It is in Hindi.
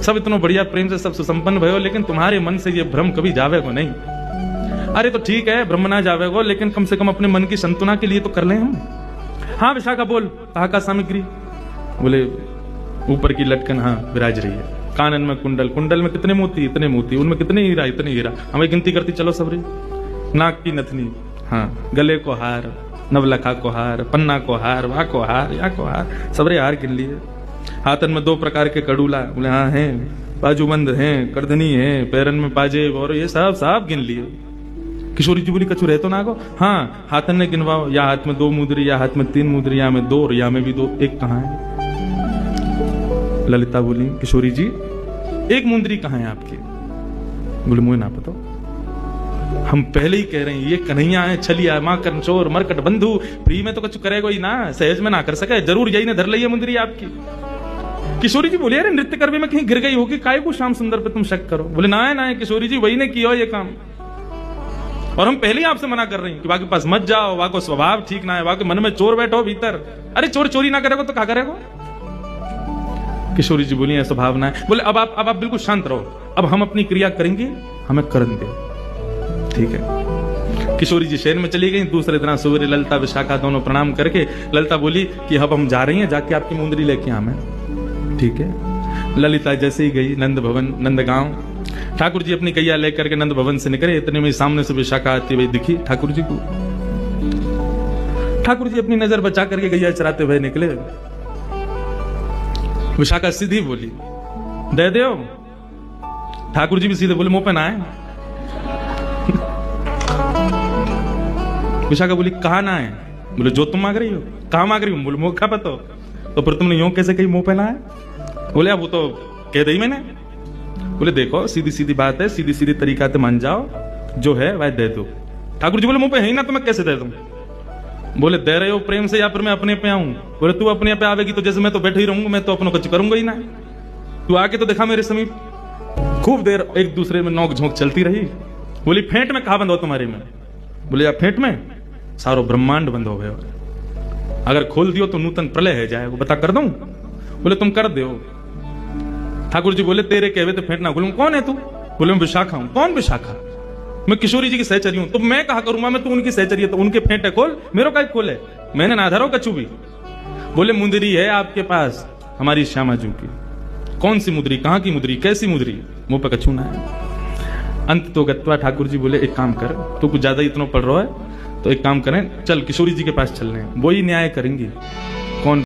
सब इतना बढ़िया प्रेम से सब सुसंपन्न भयो, लेकिन तुम्हारे मन से ये भ्रम कभी जावे को नहीं। अरे तो ठीक है, ब्रह्म ना जावे को, लेकिन कम से कम अपने मन की संतुना के लिए तो कर ले हम। हाँ विशाखा बोल, कहा का सामग्री? बोले ऊपर की लटकन हाँ विराज रही है, कानन में कुंडल, कुंडल में कितने मोती, इतने मोती, उनमें कितने हीरा, इतने हीरा, हमें गिनती करती चलो सबरी। नाक की नथनी, हाँ गले को हार, नवलखा को हार, पन्ना को हार, वाह को हार, या को हार, सबरे हार गिन लिए। हाथन में 2 प्रकार के कड़ूला, बोले हाँ हैं, बाजूबंद हैं, करधनी है, पैरन में पाजेब, और ये सब गिन लिए। किशोरी जी बोली कछु रहे तो ना को? हाँ हाथन ने गिनवाओ, या हाथ में 2 मुद्री, या हाथ में 3 मुद्री, या में 2 और या में भी 2, एक कहाँ है? ललिता बोली किशोरी जी 1 मुंदरी कहाँ है आपकी? बोले मुझे ना पता, हम पहले ही कह रहे हैं ये कन्हैया है, छलिया, माँ कंचोर, मरकट बंधु, फ्री में तो कुछ करेगा ही ना, सहज में ना कर सके, जरूर यही ने धर ली है मुंदरी आपकी। किशोरी जी बोली अरे नृत्य करवे में कहीं गिर गई होगी, काय को श्याम सुंदर पे तुम शक करो? बोले ना किशोरी जी वही ने किया ये काम, और हम पहले ही आपसे मना कर रहे हैं कि वहां के पास मत जाओ, वहां को स्वभाव ठीक ना है, वहां के मन में चोर बैठो भीतर। अरे चोर चोरी ना करेगा तो क्या करेगा? किशोरी जी बोली ऐसा भाव ना है। बोले अब आप बिल्कुल शांत रहो, अब हम अपनी क्रिया करेंगे, हमें करन दे, ठीक है। किशोरी जी शहर में चली गई। दूसरे दिन सवेरे ललिता विशाखा दोनों प्रणाम करके ललिता बोली कि अब हम जा रही हैं, जाके आपकी मुंदरी लेके हमें, ठीक है। ललिता जैसे ही गई नंद भवन, नंदगांव, ठाकुर जी अपनी कैया लेकर के नंद भवन से निकले, इतने में सामने से विशाखा आती हुई दिखी ठाकुर जी को। ठाकुर जी अपनी नजर बचा करके गैया चराते हुए निकले। विशाखा सीधी बोली दे दो। ठाकुर जी भी सीधे बोले मुंह पे ना आए। विशाखा बोली कहा ना है? बोले जो तुम मांग रही हो। कहा मांग रही हो? बोले मुंह खा पतो। तो फिर तुमने यूं कैसे कही मुंह पे ना है? बोले अब वो तो कह दी मैंने। बोले देखो सीधी सीधी बात है, सीधी सीधी तरीका से मान जाओ, जो है वह दे दो। ठाकुर जी बोले मुंह पे है ही ना तो मैं कैसे दे दूं? बोले दे रहे हो प्रेम से या फिर मैं अपने पे आऊं? बोले तू अपने पे आवेगी तो जैसे मैं तो बैठे ही रहूंगा, मैं तो अपनों कुछ करूंगा ही ना। तू आके तो देखा मेरे समीप। खूब देर एक दूसरे में नोक झोंक चलती रही। बोली फेंट में कहा बंद हो तुम्हारे में? बोले या फेंट में सारो ब्रह्मांड बंद हो गए, अगर खोल दियो तो नूतन प्रलय है जाए, वो बता कर दूं? बोले तुम कर दो। ठाकुर जी बोले तेरे कहवे तो फेंट ना खोलूं। कौन है तू? बोले मैं विशाखा हूं। कौन विशाखा? मैं किशोरी जी की सहचरी हूं। तो मैं कहा करूंगा मैं, तू उनकी सहचरी है तो उनके फेंटे खोल, मेरो का खोले, मैंने ना धरो कछु भी। बोले मुंदरी है आपके पास हमारी श्यामा जू की। कौन सी मुद्री, कहां की मुद्री, कैसी मुद्री? मुंह पे कछु ना है। अंत तो गत्वा ठाकुर जी बोले एक काम कर, तो कुछ ज्यादा इतना पड़ रहा है तो एक काम करें, चल किशोरी जी के पास चलने, वो ही न्याय करेंगी।